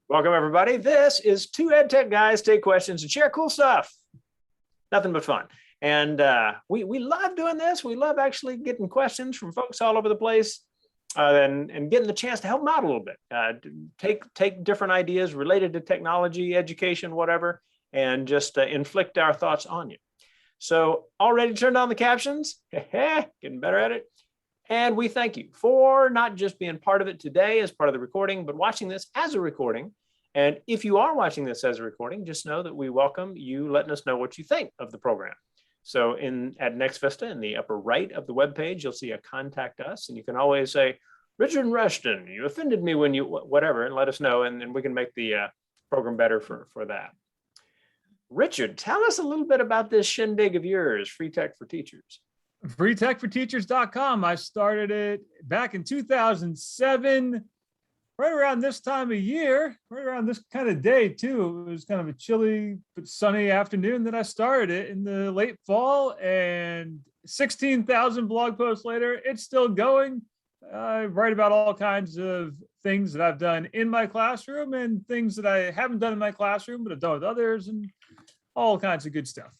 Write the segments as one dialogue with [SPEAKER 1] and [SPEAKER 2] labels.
[SPEAKER 1] Welcome, everybody. This is two EdTech guys take questions and share cool stuff. Nothing but fun. And we love doing this. We love actually getting questions from folks all over the place and getting the chance to help them out a little bit. Take different ideas related to technology, education, whatever, and just inflict our thoughts on you. So already turned on the captions? Getting better at it. And we thank you for not just being part of it today as part of the recording, but watching this as a recording. And if you are watching this as a recording, just know that we welcome you letting us know what you think of the program. So at Next Vista, in the upper right of the webpage, you'll see a contact us, and you can always say, Richard Rushton, you offended me when you, whatever, and let us know, and we can make the program better for that. Richard, tell us a little bit about this shindig of yours, Free Tech for Teachers.
[SPEAKER 2] freetechforteachers.com. I started it back in 2007, right around this time of year, right around this kind of day too. It was kind of a chilly but sunny afternoon that I started it in the late fall, and 16,000 blog posts later, it's still going. I write about all kinds of things that I've done in my classroom and things that I haven't done in my classroom, but I've done with others, and all kinds of good stuff.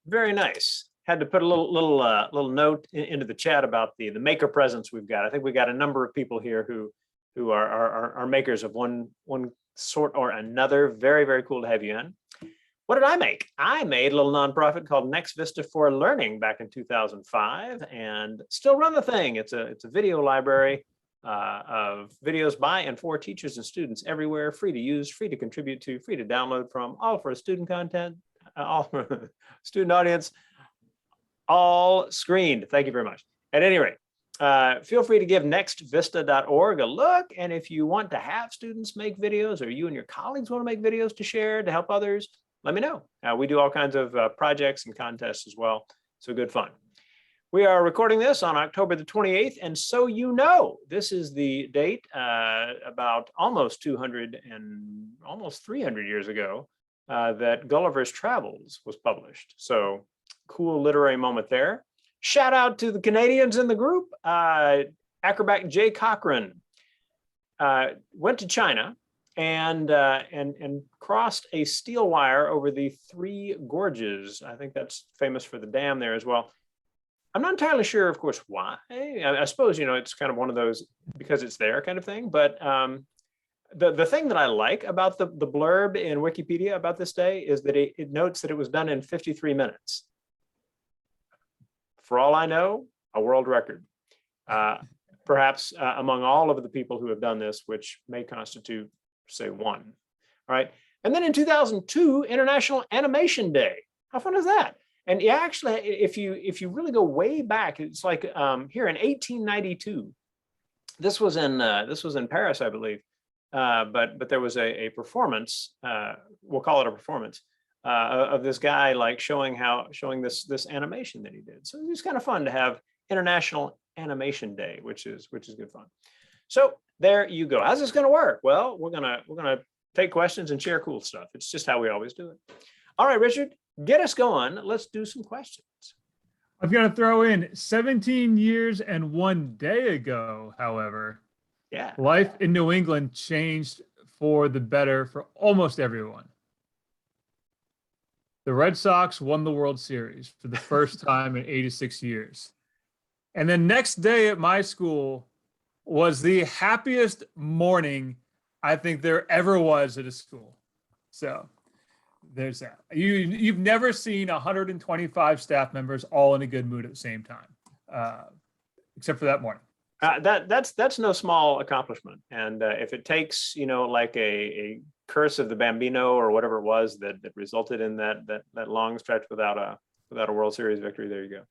[SPEAKER 1] Very nice. Had to put a little note into the chat about the maker presence we've got. I think we got a number of people here who are makers of one sort or another. Very, very cool to have you in. What did I make? I made a little nonprofit called Next Vista for Learning back in 2005, and still run the thing. It's a video library of videos by and for teachers and students everywhere, free to use, free to contribute to, free to download from, all for student content, all for student audience. All screened. Thank you very much. At any rate, feel free to give nextvista.org a look. And if you want to have students make videos, or you and your colleagues want to make videos to share to help others, let me know. We do all kinds of projects and contests as well. So good fun. We are recording this on October the 28th. And so you know, this is the date about almost 200 and almost 300 years ago that Gulliver's Travels was published. So cool literary moment there. Shout out to the Canadians in the group. Acrobat Jay Cochran went to China and crossed a steel wire over the Three Gorges. I think that's famous for the dam there as well. I'm not entirely sure, of course, why. I suppose, you know, it's kind of one of those because it's there kind of thing. But the thing that I like about the blurb in Wikipedia about this day is that it notes that it was done in 53 minutes. For all I know, a world record, perhaps among all of the people who have done this, which may constitute, say, one. All right. And then in 2002, International Animation Day. How fun is that? And yeah, actually, if you really go way back, it's like here in 1892. This was in Paris, I believe. But there was a performance. We'll call it a performance. Of this guy like showing this animation that he did. So it's kind of fun to have International Animation Day, which is good fun. So there you go. How's this going to work? Well, we're gonna take questions and share cool stuff. It's just how we always do it. All right, Richard, get us going. Let's do some questions.
[SPEAKER 2] I've got to throw in 17 years and 1 day ago, however,
[SPEAKER 1] yeah,
[SPEAKER 2] life in New England changed for the better for almost everyone. The Red Sox won the World Series for the first time in 86 years. And the next day at my school was the happiest morning I think there ever was at a school. So there's that. You've never seen 125 staff members all in a good mood at the same time, except for that morning.
[SPEAKER 1] That's no small accomplishment. And if it takes, you know, like a curse of the Bambino or whatever it was that resulted in that long stretch without a World Series victory, there you go.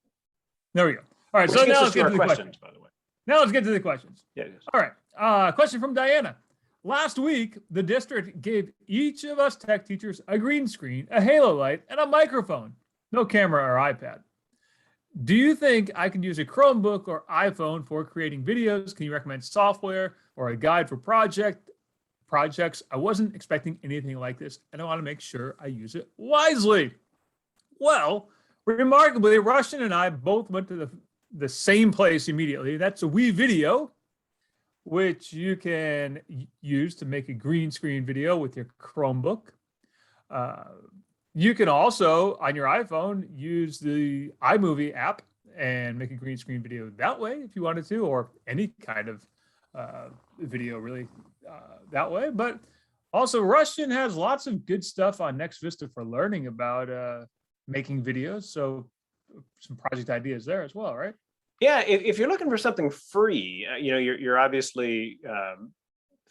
[SPEAKER 2] There we go. All right. So now let's get to the questions,
[SPEAKER 1] by the way.
[SPEAKER 2] Now let's get to the questions.
[SPEAKER 1] Yeah.
[SPEAKER 2] All right. Question from Diana. Last week, the district gave each of us tech teachers a green screen, a halo light, and a microphone. No camera or iPad. Do you think I can use a Chromebook or iPhone for creating videos? Can you recommend software or a guide for projects? I wasn't expecting anything like this, and I want to make sure I use it wisely. Well, remarkably, Rushton and I both went to the same place immediately. That's a WeVideo. which you can use to make a green screen video with your Chromebook. You can also, on your iPhone, use the iMovie app and make a green screen video that way if you wanted to, or any kind of video really that way. But also Rushton has lots of good stuff on Next Vista for learning about making videos. So some project ideas there as well, right?
[SPEAKER 1] Yeah, if you're looking for something free, you're obviously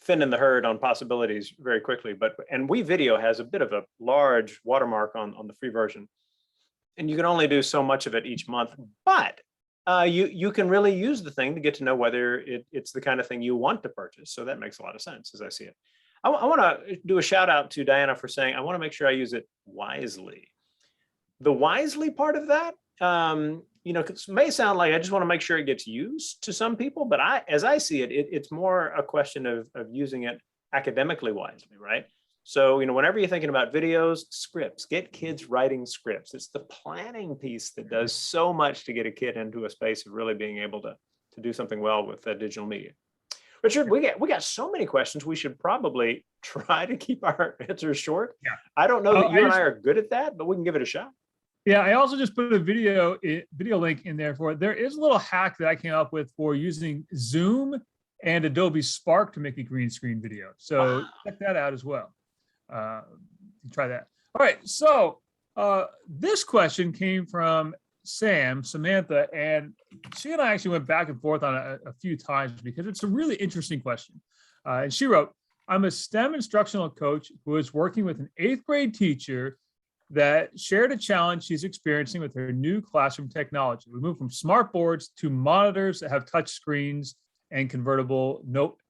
[SPEAKER 1] thinning the herd on possibilities very quickly. And WeVideo has a bit of a large watermark on the free version, and you can only do so much of it each month. But you can really use the thing to get to know whether it's the kind of thing you want to purchase. So that makes a lot of sense as I see it. I want to do a shout out to Diana for saying I want to make sure I use it wisely. The wisely part of that, it may sound like I just want to make sure it gets used to some people, but as I see it, it's more a question of using it academically wisely, right? So, whenever you're thinking about videos, scripts, get kids writing scripts. It's the planning piece that does so much to get a kid into a space of really being able to do something well with digital media. Richard, we got so many questions. We should probably try to keep our answers short.
[SPEAKER 2] Yeah.
[SPEAKER 1] I don't know that you and I are good at that, but we can give it a shot.
[SPEAKER 2] Yeah, I also just put a video link in there for it. There is a little hack that I came up with for using Zoom and Adobe Spark to make a green screen video. So check that out as well. Try that. All right, so this question came from Samantha, and she and I actually went back and forth on a few times because it's a really interesting question. And she wrote, I'm a STEM instructional coach who is working with an 8th grade teacher that shared a challenge she's experiencing with her new classroom technology. We moved from smart boards to monitors that have touch screens and convertible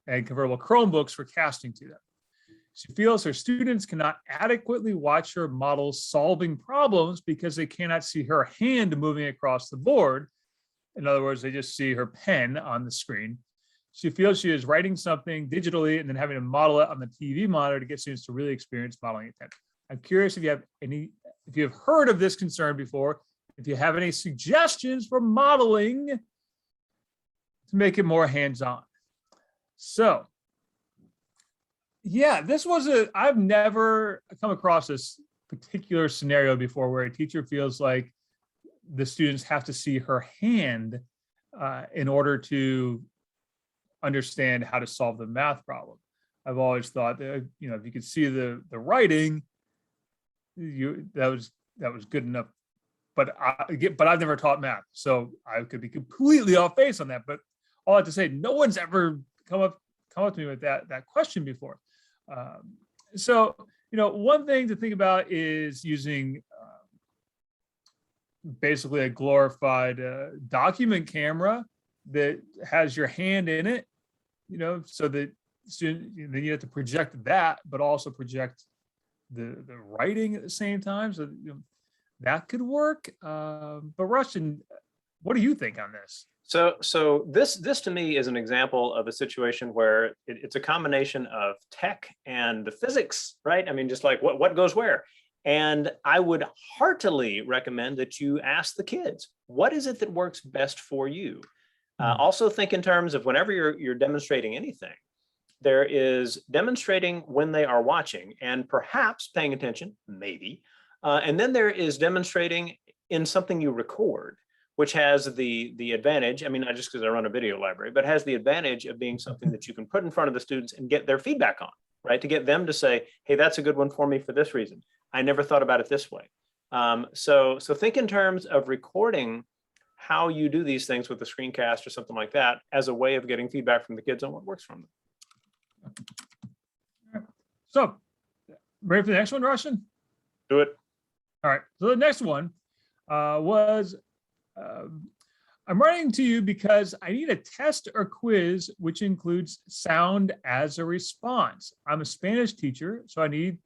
[SPEAKER 2] Chromebooks for casting to them. She feels her students cannot adequately watch her models solving problems because they cannot see her hand moving across the board. In other words, they just see her pen on the screen. She feels she is writing something digitally and then having to model it on the TV monitor to get students to really experience modeling it. I'm curious if you have heard of this concern before, if you have any suggestions for modeling to make it more hands-on. So, yeah, I've never come across this particular scenario before where a teacher feels like the students have to see her hand in order to understand how to solve the math problem. I've always thought that, if you could see the writing, that was good enough. But I've never taught math, so I could be completely off base on that. But all I have to say, no one's ever come up to me with that question before. So one thing to think about is using basically a glorified document camera that has your hand in it, so that then you have to project that, but also project the writing at the same time. So that could work. But Rushton, what do you think on this?
[SPEAKER 1] So this to me is an example of a situation where it's a combination of tech and the physics, right? I mean, just like what goes where. And I would heartily recommend that you ask the kids, what is it that works best for you? Also think in terms of whenever you're demonstrating anything, there is demonstrating when they are watching and perhaps paying attention, maybe. And then there is demonstrating in something you record, which has the advantage, I mean, not just because I run a video library, but has the advantage of being something that you can put in front of the students and get their feedback on, right? To get them to say, hey, that's a good one for me for this reason. I never thought about it this way. So think in terms of recording how you do these things with a screencast or something like that as a way of getting feedback from the kids on what works from them.
[SPEAKER 2] So, ready for the next one, Rushton?
[SPEAKER 1] Do it.
[SPEAKER 2] All right. So the next one was, I'm writing to you because I need a test or quiz which includes sound as a response. I'm a Spanish teacher, so I need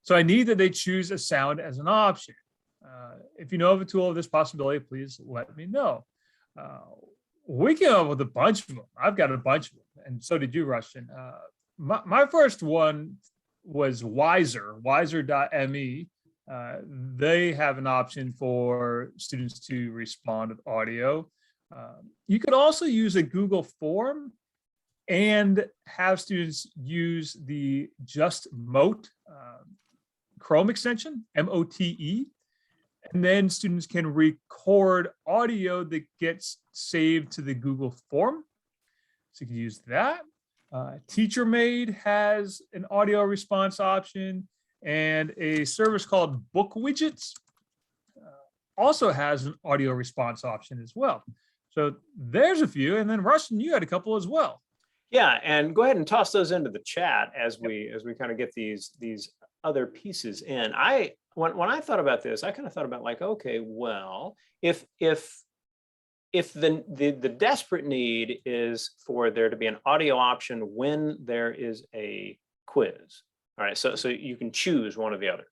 [SPEAKER 2] that they choose a sound as an option. If you know of a tool of this possibility, please let me know. We came up with a bunch of them. I've got a bunch of them, and so did you, Rushton. My first one was wiser.me. They have an option for students to respond with audio. You could also use a Google form and have students use the Just Mote Chrome extension, MOTE, and then students can record audio that gets saved to the Google form. So you can use that. TeacherMade has an audio response option, and a service called Book Widgets also has an audio response option as well. So there's a few, and then Rushton, you had a couple as well.
[SPEAKER 1] Yeah, and go ahead and toss those into the chat as we kind of get these other pieces in. When I thought about this, I kind of thought about like, okay, well, if the desperate need is for there to be an audio option when there is a quiz, all right, so you can choose one or the other.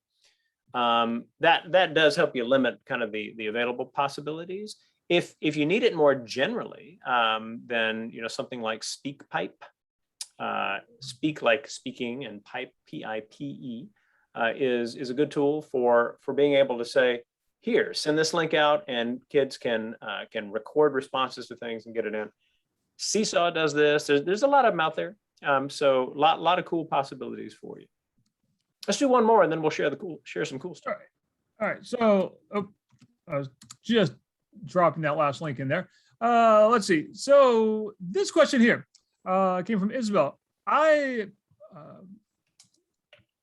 [SPEAKER 1] That does help you limit kind of the available possibilities. If you need it more generally, then something like SpeakPipe, speak like speaking, and pipe, P-I-P-E, is a good tool for being able to say, here, send this link out, and kids can record responses to things and get it in. Seesaw does this. There's a lot of them out there. So a lot of cool possibilities for you. Let's do one more, and then we'll share some cool stuff.
[SPEAKER 2] All right. So I was just dropping that last link in there. Let's see. So this question here came from Isabel. I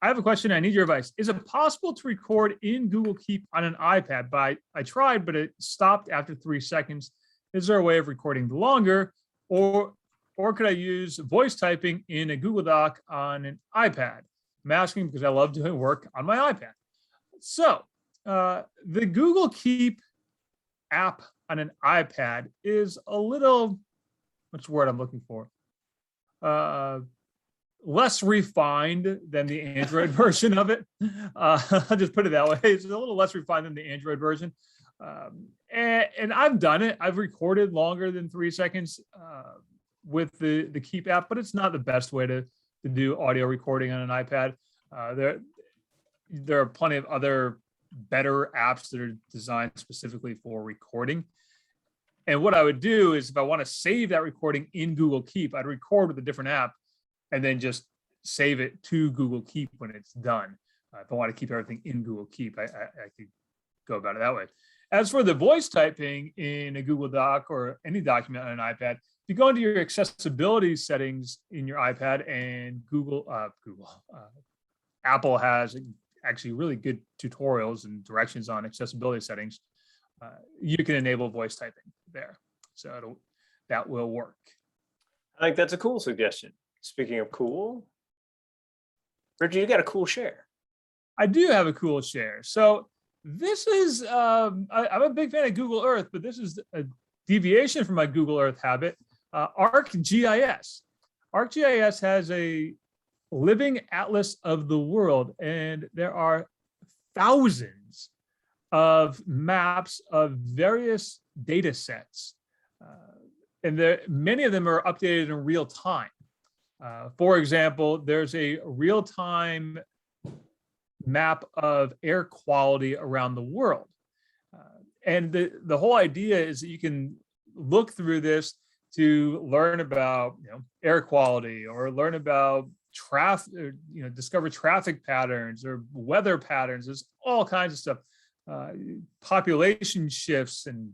[SPEAKER 2] have a question. I need your advice. Is it possible to record in Google Keep on an iPad? But I tried, but it stopped after 3 seconds. Is there a way of recording longer, or could I use voice typing in a Google Doc on an iPad? I'm asking because I love doing work on my iPad. So the Google Keep app on an iPad is a little, what's the word I'm looking for? Less refined than the Android version of it. I'll just put it that way. It's a little less refined than the Android version. And I've done it. I've recorded longer than 3 seconds with the Keep app, but it's not the best way to do audio recording on an iPad. There are plenty of other better apps that are designed specifically for recording. And what I would do is, if I want to save that recording in Google Keep, I'd record with a different app and then just save it to Google Keep when it's done. If I want to keep everything in Google Keep, I could go about it that way. As for the voice typing in a Google Doc or any document on an iPad, if you go into your accessibility settings in your iPad, and Apple has actually really good tutorials and directions on accessibility settings, you can enable voice typing there. So that will work.
[SPEAKER 1] I think that's a cool suggestion. Speaking of cool, Richard, you got a cool share.
[SPEAKER 2] I do have a cool share. So this is, I'm a big fan of Google Earth, but this is a deviation from my Google Earth habit. ArcGIS. ArcGIS has a living atlas of the world, and there are thousands of maps of various data sets. And many of them are updated in real time. For example, there's a real-time map of air quality around the world. And the whole idea is that you can look through this to learn about air quality, or learn about traffic, discover traffic patterns or weather patterns. There's all kinds of stuff, population shifts, and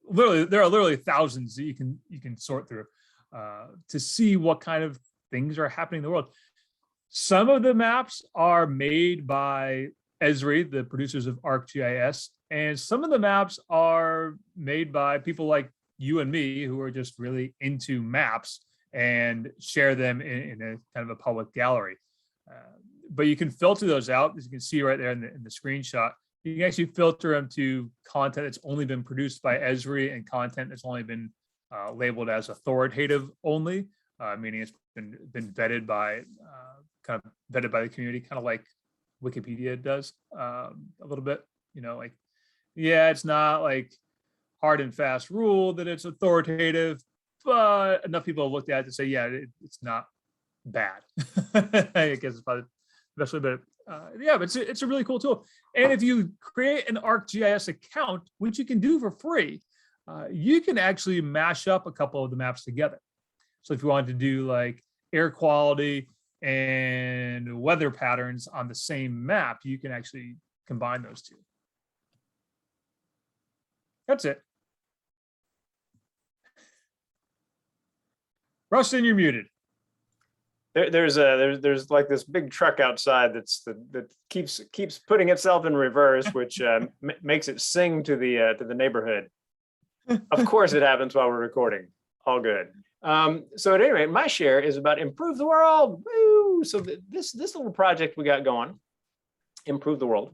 [SPEAKER 2] literally there are literally thousands that you can sort through to see what kind of things are happening in the world. Some of the maps are made by Esri, the producers of ArcGIS, and some of the maps are made by people like you and me, who are just really into maps and share them in a kind of a public gallery. But you can filter those out, as you can see right there in the screenshot. You can actually filter them to content that's only been produced by Esri, and content that's only been labeled as authoritative only, meaning it's been vetted by the community, kind of like Wikipedia does a little bit. It's not like hard and fast rule that it's authoritative, but enough people have looked at it to say, yeah, it's not bad. I guess it's probably the best way, but but it's a really cool tool. And if you create an ArcGIS account, which you can do for free, you can actually mash up a couple of the maps together. So if you wanted to do like air quality and weather patterns on the same map, you can actually combine those two. That's it. Rushton, you're muted.
[SPEAKER 1] There's like this big truck outside that keeps putting itself in reverse, which makes it sing to the neighborhood. Of course, it happens while we're recording. All good. So at any rate, my share is about improve the world. Woo! So this little project we got going, improve the world,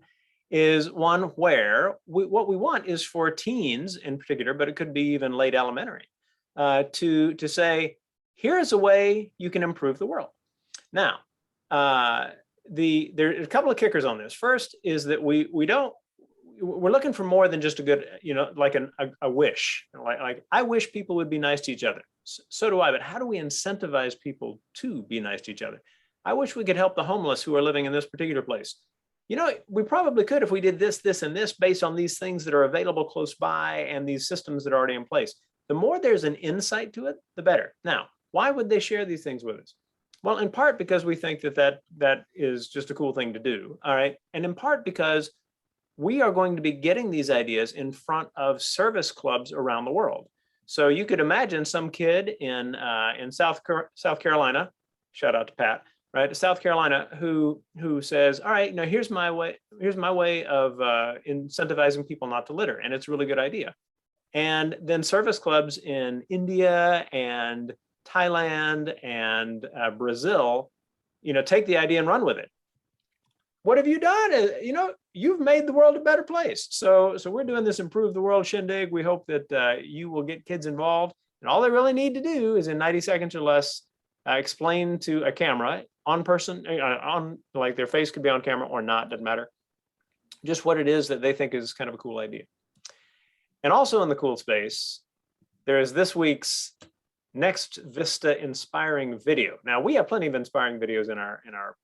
[SPEAKER 1] is one where what we want is for teens in particular, but it could be even late elementary, to say, here's a way you can improve the world. Now, there are a couple of kickers on this. First is that we're looking for more than just a good, like a wish. Like I wish people would be nice to each other. So do I, but how do we incentivize people to be nice to each other? I wish we could help the homeless who are living in this particular place. We probably could if we did this, this, and this based on these things that are available close by and these systems that are already in place. The more there's an insight to it, the better. Now, why would they share these things with us? Well, in part because we think that is just a cool thing to do, all right? And in part because we are going to be getting these ideas in front of service clubs around the world. So you could imagine some kid in South Carolina, shout out to Pat, right? South Carolina, who says, all right, here's my way of incentivizing people not to litter, and it's a really good idea. And then service clubs in India and Thailand and Brazil, take the idea and run with it. What have you done? You've made the world a better place. So we're doing this Improve the World shindig. We hope that you will get kids involved. And all they really need to do is in 90 seconds or less, explain to a camera on person, like their face could be on camera or not, doesn't matter, just what it is that they think is kind of a cool idea. And also in the cool space, there is this week's Next Vista inspiring video. Now we have plenty of inspiring videos in our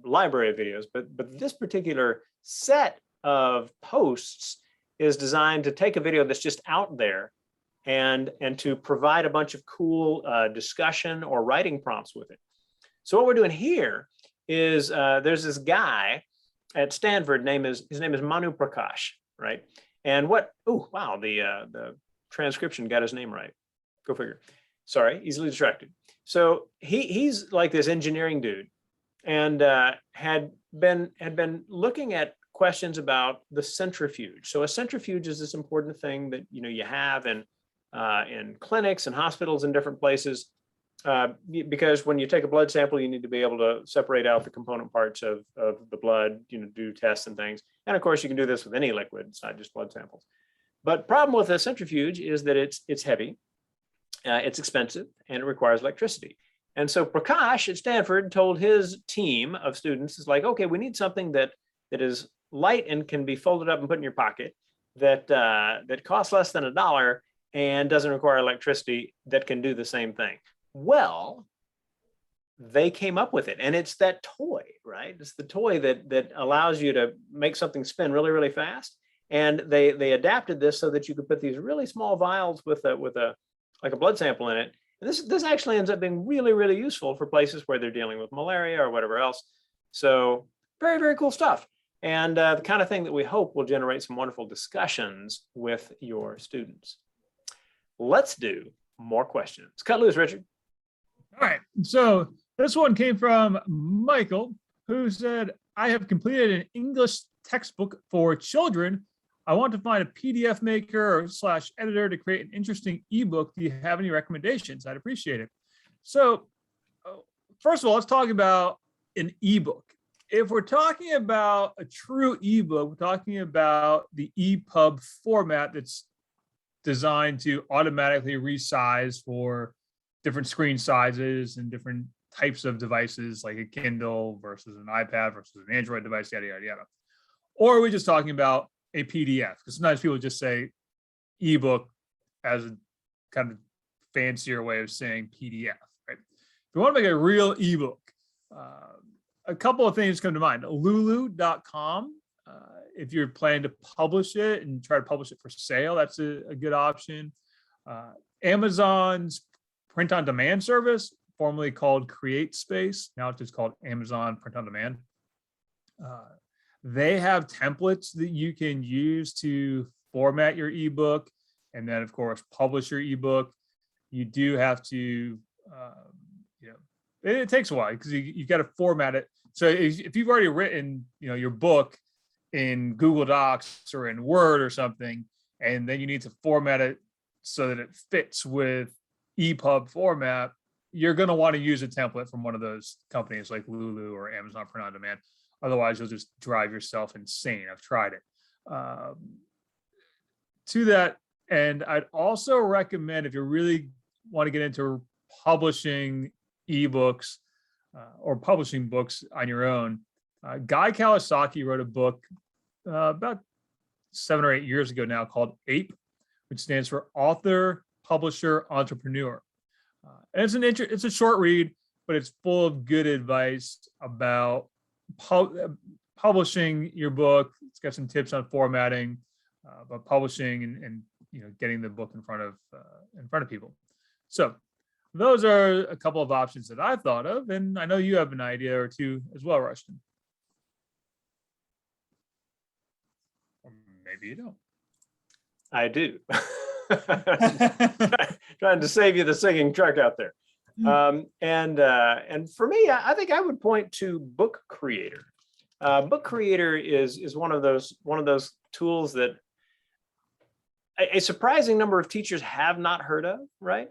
[SPEAKER 1] library of videos, but this particular set of posts is designed to take a video that's just out there and to provide a bunch of cool discussion or writing prompts with it. So what we're doing here is there's this guy at Stanford, his name is Manu Prakash, right? And the transcription got his name right. Go figure. Sorry, easily distracted. So he's like this engineering dude, and had been looking at questions about the centrifuge. So a centrifuge is this important thing that you have in clinics and hospitals and different places, because when you take a blood sample, you need to be able to separate out the component parts of the blood, do tests and things. And of course, you can do this with any liquid. It's not just blood samples. But problem with a centrifuge is that it's heavy, it's expensive, and it requires electricity. And so Prakash at Stanford told his team of students, it's like, okay, we need something that is light and can be folded up and put in your pocket, that costs less than $1 and doesn't require electricity, that can do the same thing. Well, they came up with it, and it's that toy, right? It's the toy that allows you to make something spin really, really fast. And they adapted this so that you could put these really small vials with a blood sample in it. And this actually ends up being really, really useful for places where they're dealing with malaria or whatever else. So very, very cool stuff. And the kind of thing that we hope will generate some wonderful discussions with your students. Let's do more questions. Cut loose, Richard.
[SPEAKER 2] All right. So this one came from Michael, who said, I have completed an English textbook for children. I want to find a PDF maker or /editor to create an interesting ebook. Do you have any recommendations? I'd appreciate it. So first of all, let's talk about an ebook. If we're talking about a true ebook, we're talking about the EPUB format that's designed to automatically resize for different screen sizes and different types of devices, like a Kindle versus an iPad versus an Android device, yada, yada, yada. Or are we just talking about a PDF? Because sometimes people just say ebook as a kind of fancier way of saying PDF, right? If you want to make a real ebook, a couple of things come to mind. Lulu.com If you're planning to publish it and try to publish it for sale, that's a good option. Amazon's print on demand service, formerly called CreateSpace, now it's just called Amazon Print on Demand. They have templates that you can use to format your ebook, and then of course publish your ebook. You do have to, it takes a while because you got to format it. So if you've already written, your book in Google Docs or in Word or something, and then you need to format it so that it fits with EPUB format, you're going to want to use a template from one of those companies like Lulu or Amazon Print on Demand. Otherwise, you'll just drive yourself insane. I've tried it. To that end, I'd also recommend, if you really want to get into publishing ebooks or publishing books on your own, Guy Kawasaki wrote a book about 7 or 8 years ago now called APE, which stands for Author, Publisher, Entrepreneur. And it's a short read, but it's full of good advice about publishing your book. It's got some tips on formatting, about publishing and getting the book in front of people. So those are a couple of options that I've thought of, and I know you have an idea or two as well, Rushton. Or maybe you don't.
[SPEAKER 1] I do. Trying to save you the singing truck out there. And for me, I think I would point to Book Creator. Book Creator is one of those tools that a surprising number of teachers have not heard of, right?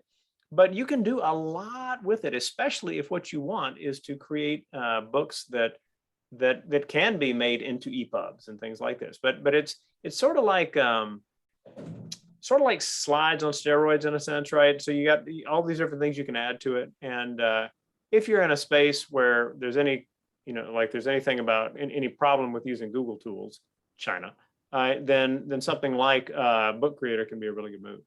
[SPEAKER 1] But you can do a lot with it, especially if what you want is to create books that can be made into EPUBs and things like this. But it's sort of like slides on steroids in a sense, right? So you got all these different things you can add to it. And if you're in a space where there's any, there's anything about any problem with using Google tools, China, then something like Book Creator can be a really good move.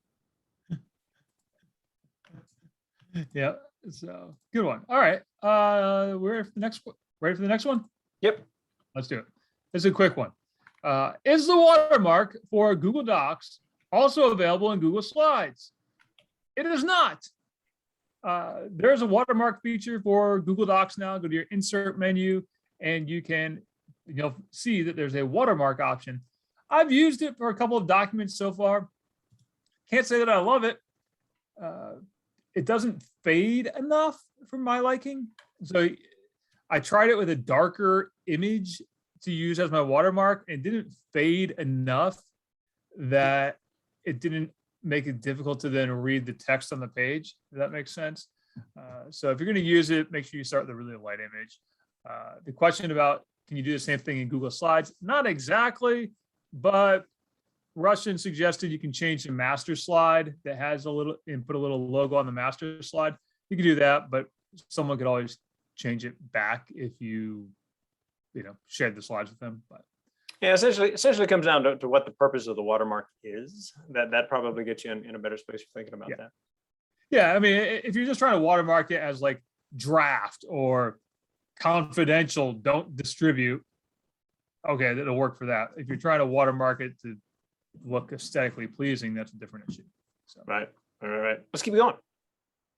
[SPEAKER 2] Yeah, so good one. All right, we're for the next one. Ready for the next one?
[SPEAKER 1] Yep.
[SPEAKER 2] Let's do it. This is a quick one. Is the watermark for Google Docs also available in Google Slides? It is not. There's a watermark feature for Google Docs now. Go to your insert menu and you can see that there's a watermark option. I've used it for a couple of documents so far. Can't say that I love it. It doesn't fade enough for my liking. So I tried it with a darker image to use as my watermark, and it didn't fade enough that it didn't make it difficult to then read the text on the page. If that makes sense. So if you're going to use it, make sure you start with a really light image. The question about, can you do the same thing in Google Slides? Not exactly, but Rushton suggested you can change the master slide that has a little, and put a little logo on the master slide. You can do that, but someone could always change it back if you shared the slides with them. But
[SPEAKER 1] yeah, essentially comes down to what the purpose of the watermark is. That probably gets you in a better space for thinking about that.
[SPEAKER 2] Yeah, I mean, if you're just trying to watermark it as like draft or confidential, don't distribute, okay, that'll work for that. If you're trying to watermark it to look aesthetically pleasing, that's a different issue. So.
[SPEAKER 1] Right. All right. Let's keep going.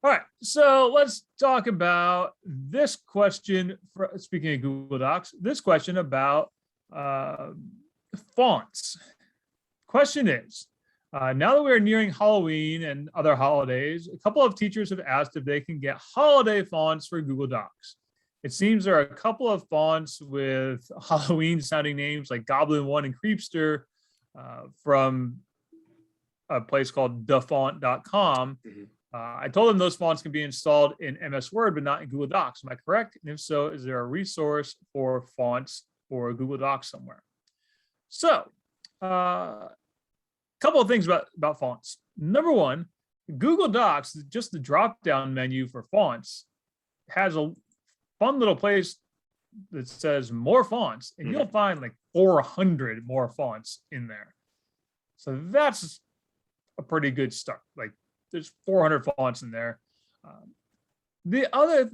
[SPEAKER 2] All right, so let's talk about this question. Speaking of Google Docs, this question about fonts. Question is, now that we're nearing Halloween and other holidays, a couple of teachers have asked if they can get holiday fonts for Google Docs. It seems there are a couple of fonts with Halloween sounding names like Goblin One and Creepster from a place called DaFont.com.
[SPEAKER 1] Mm-hmm.
[SPEAKER 2] I told them those fonts can be installed in MS Word, but not in Google Docs. Am I correct? And if so, is there a resource for fonts for Google Docs somewhere? So, a couple of things about fonts. Number one, Google Docs, just the drop-down menu for fonts, has a fun little place that says more fonts, and you'll find like 400 more fonts in there. So that's a pretty good start. Like, there's 400 fonts in there. The other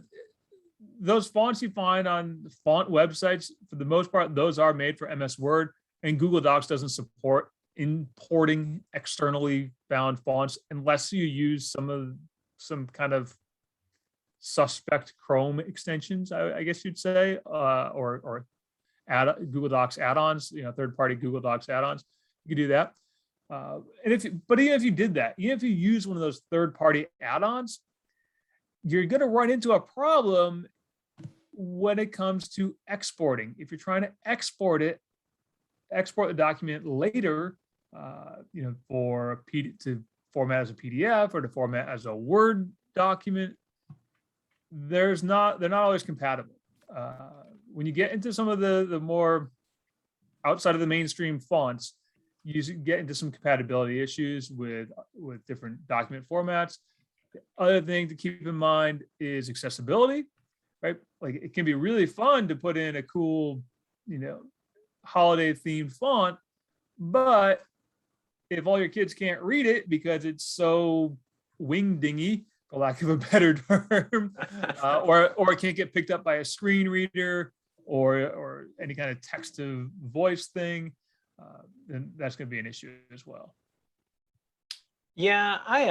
[SPEAKER 2] those fonts you find on font websites, for the most part, those are made for MS Word, and Google Docs doesn't support importing externally found fonts unless you use some kind of suspect Chrome extensions, I guess you'd say, or Google Docs add-ons, third-party Google Docs add-ons. You could do that. But even if you did that, even if you use one of those third-party add-ons, you're going to run into a problem when it comes to exporting. If you're trying to export the document later, to format as a PDF or to format as a Word document, they're not always compatible. When you get into some of the more outside of the mainstream fonts, you get into some compatibility issues with different document formats. The other thing to keep in mind is accessibility, right? Like, it can be really fun to put in a cool, holiday themed font, but if all your kids can't read it because it's so wing-dingy, for lack of a better term, or it can't get picked up by a screen reader or any kind of text to voice thing, then that's going to be an issue as well.
[SPEAKER 1] Yeah, I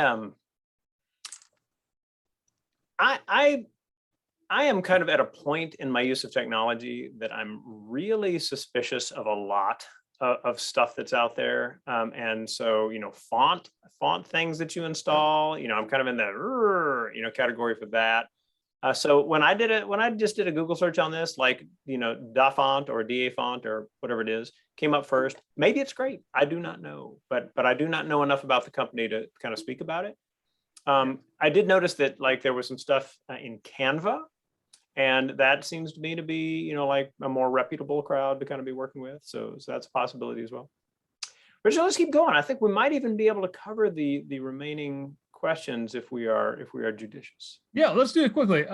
[SPEAKER 1] am kind of at a point in my use of technology that I'm really suspicious of a lot of stuff that's out there. And so, font things that you install, I'm kind of in the, category for that. So when I just did a Google search on this, like, DaFont or DaFont or whatever it is, came up first. Maybe it's great. I do not know, but I do not know enough about the company to kind of speak about it. I did notice that, like, there was some stuff in Canva, and that seems to me to be, like a more reputable crowd to kind of be working with. So that's a possibility as well. Richard, let's keep going. I think we might even be able to cover the remaining questions if we are judicious.
[SPEAKER 2] Yeah, let's do it quickly.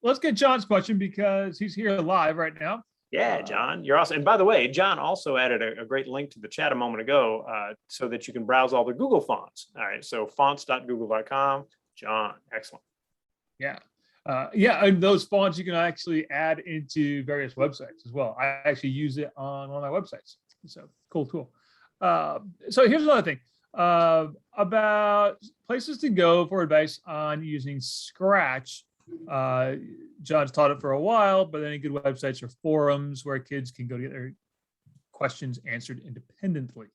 [SPEAKER 2] Let's get John's question because he's here live right now.
[SPEAKER 1] Yeah, John, you're awesome. And by the way, John also added a great link to the chat a moment ago so that you can browse all the Google fonts. All right, so fonts.google.com. John, excellent.
[SPEAKER 2] Yeah. And those fonts you can actually add into various websites as well. I actually use it on one of my websites. So cool tool. So here's another thing about places to go for advice on using Scratch. John's taught it for a while, but any good websites are forums where kids can go to get their questions answered independently.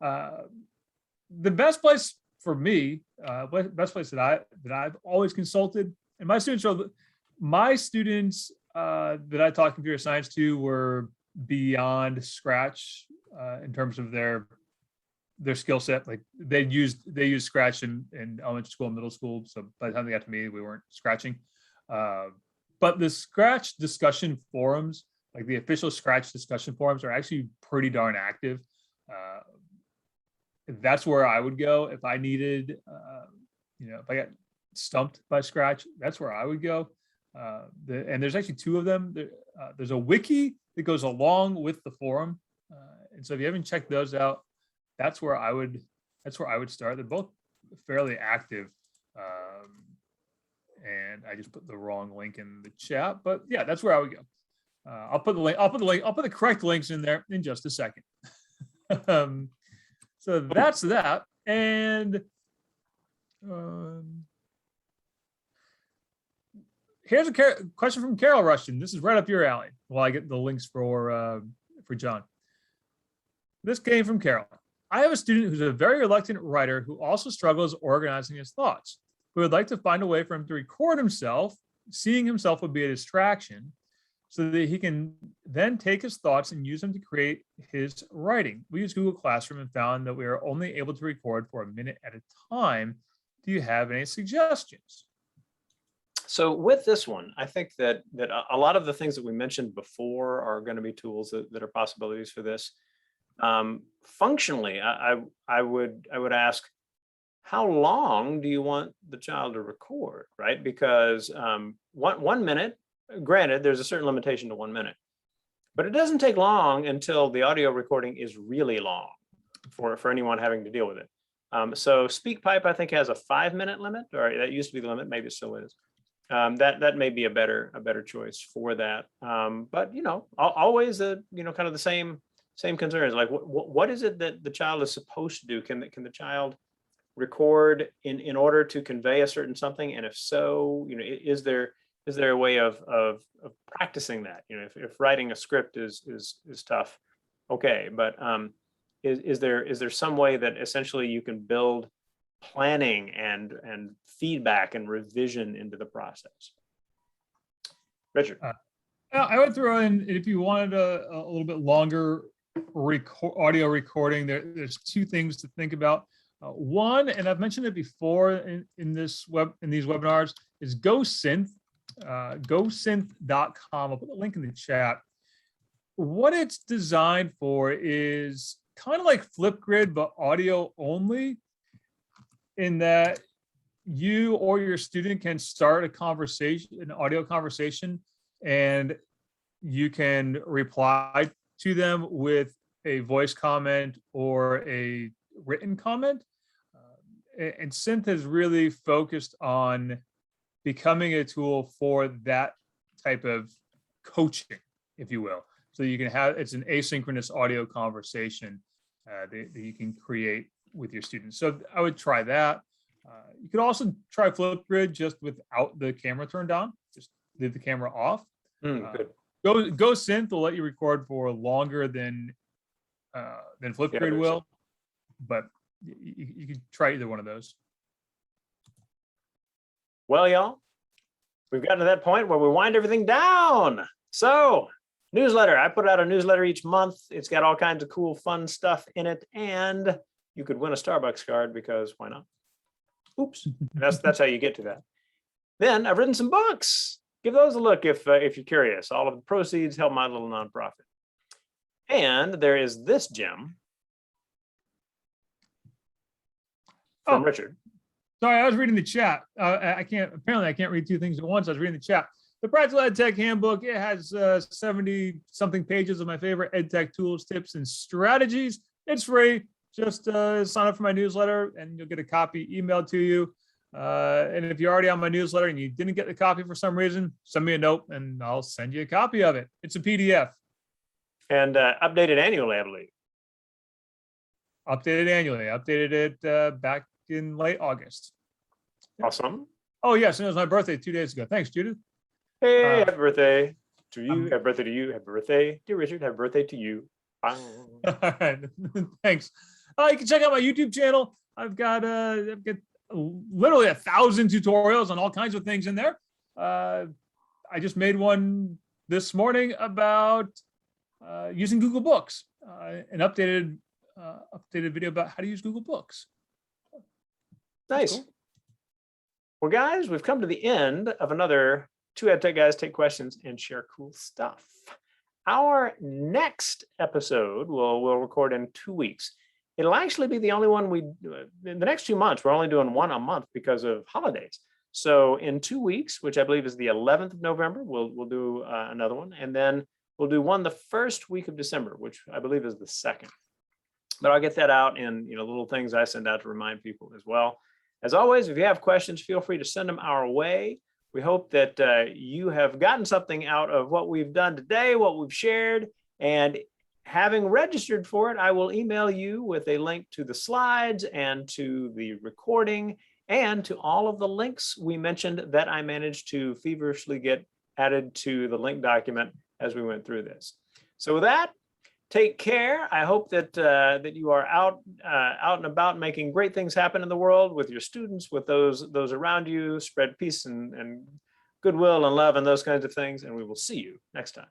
[SPEAKER 2] The best place for me, best place that I've always consulted, and my students that I taught computer science to were beyond Scratch in terms of their skill set. Like, they used Scratch in elementary school and middle school. So by the time they got to me, we weren't scratching. But the Scratch discussion forums, like the official Scratch discussion forums, are actually pretty darn active. That's where I would go if I needed, if I got stumped by Scratch, that's where I would go. And there's actually two of them. There's a wiki that goes along with the forum. And so if you haven't checked those out, that's where I would start. They're both fairly active. And I just put the wrong link in the chat, but yeah, that's where I would go. I'll put the correct links in there in just a second. So that's that. And here's a question from Carol Rushton. This is right up your alley. While I get the links for John. This came from Carol. I have a student who's a very reluctant writer who also struggles organizing his thoughts. We would like to find a way for him to record himself. Seeing himself would be a distraction so that he can then take his thoughts and use them to create his writing. We use Google Classroom and found that we are only able to record for a minute at a time. Do you have any suggestions?
[SPEAKER 1] So with this one, I think that a lot of the things that we mentioned before are going to be tools that are possibilities for this. Functionally, I would ask, how long do you want the child to record, right? Because 1 minute, granted, there's a certain limitation to 1 minute, but it doesn't take long until the audio recording is really long for anyone having to deal with it. So SpeakPipe, I think, has a 5-minute limit, or that used to be the limit, maybe it still is. that may be a better choice for that. But always kind of the same concerns. Like what is it that the child is supposed to do? Can the child record in order to convey a certain something? And if so, is there a way of practicing that? If writing a script is tough, okay, but is there some way that essentially you can build planning and feedback and revision into the process? Richard.
[SPEAKER 2] I would throw in, if you wanted a little bit longer audio recording, there's two things to think about. One, and I've mentioned it before in these webinars, is GoSynth, GoSynth.com. I'll put the link in the chat. What it's designed for is kind of like Flipgrid, but audio only, in that you or your student can start a conversation, an audio conversation, and you can reply to them with a voice comment or a written comment. And Synth has really focused on becoming a tool for that type of coaching, if you will. So you can have, it's an asynchronous audio conversation that you can create with your students. So I would try that. You could also try Flipgrid just without the camera turned on, just leave the camera off.
[SPEAKER 1] Good.
[SPEAKER 2] GoSynth will let you record for longer than Flipgrid will, but you can try either one of those.
[SPEAKER 1] Well, y'all, we've gotten to that point where we wind everything down. So, newsletter. I put out a newsletter each month. It's got all kinds of cool, fun stuff in it, and you could win a Starbucks card because why not? Oops. That's how you get to that. Then I've written some books. Give those a look if you're curious. All of the proceeds help my little nonprofit. And there is this gem from Richard.
[SPEAKER 2] Sorry, I was reading the chat. Apparently I can't read two things at once. I was reading the chat. The Practical EdTech Handbook, it has 70 something pages of my favorite EdTech tools, tips, and strategies. It's free. Just sign up for my newsletter and you'll get a copy emailed to you. And if you're already on my newsletter and you didn't get the copy for some reason, send me a note and I'll send you a copy of it. It's a PDF.
[SPEAKER 1] And updated annually, I believe.
[SPEAKER 2] Updated annually. I updated it back in late August.
[SPEAKER 1] Awesome.
[SPEAKER 2] Oh, yes. And it was my birthday 2 days ago. Thanks, Judith.
[SPEAKER 1] Hey, happy birthday to you. Happy birthday to you. Happy birthday, dear Richard. Happy birthday to you. Bye.
[SPEAKER 2] All right. Thanks. You can check out my YouTube channel. I've got literally 1,000 tutorials on all kinds of things in there. I just made one this morning about using Google Books, an updated video about how to use Google Books.
[SPEAKER 1] Nice.
[SPEAKER 2] Cool.
[SPEAKER 1] Well, guys, we've come to the end of another Two EdTech Guys Take Questions and Share Cool Stuff. Our next episode we'll record in 2 weeks. It'll actually be the only one we do. In the next 2 months, we're only doing one a month because of holidays. So in 2 weeks, which I believe is the 11th of November, we'll do another one. And then we'll do one the first week of December, which I believe is the 2nd. But I'll get that out in little things I send out to remind people as well. As always, if you have questions, feel free to send them our way. We hope that you have gotten something out of what we've done today, what we've shared, and having registered for it, I will email you with a link to the slides and to the recording and to all of the links we mentioned that I managed to feverishly get added to the link document as we went through this. So with that, take care. I hope that you are out and about making great things happen in the world with your students, with those around you. Spread peace and goodwill and love and those kinds of things. And we will see you next time.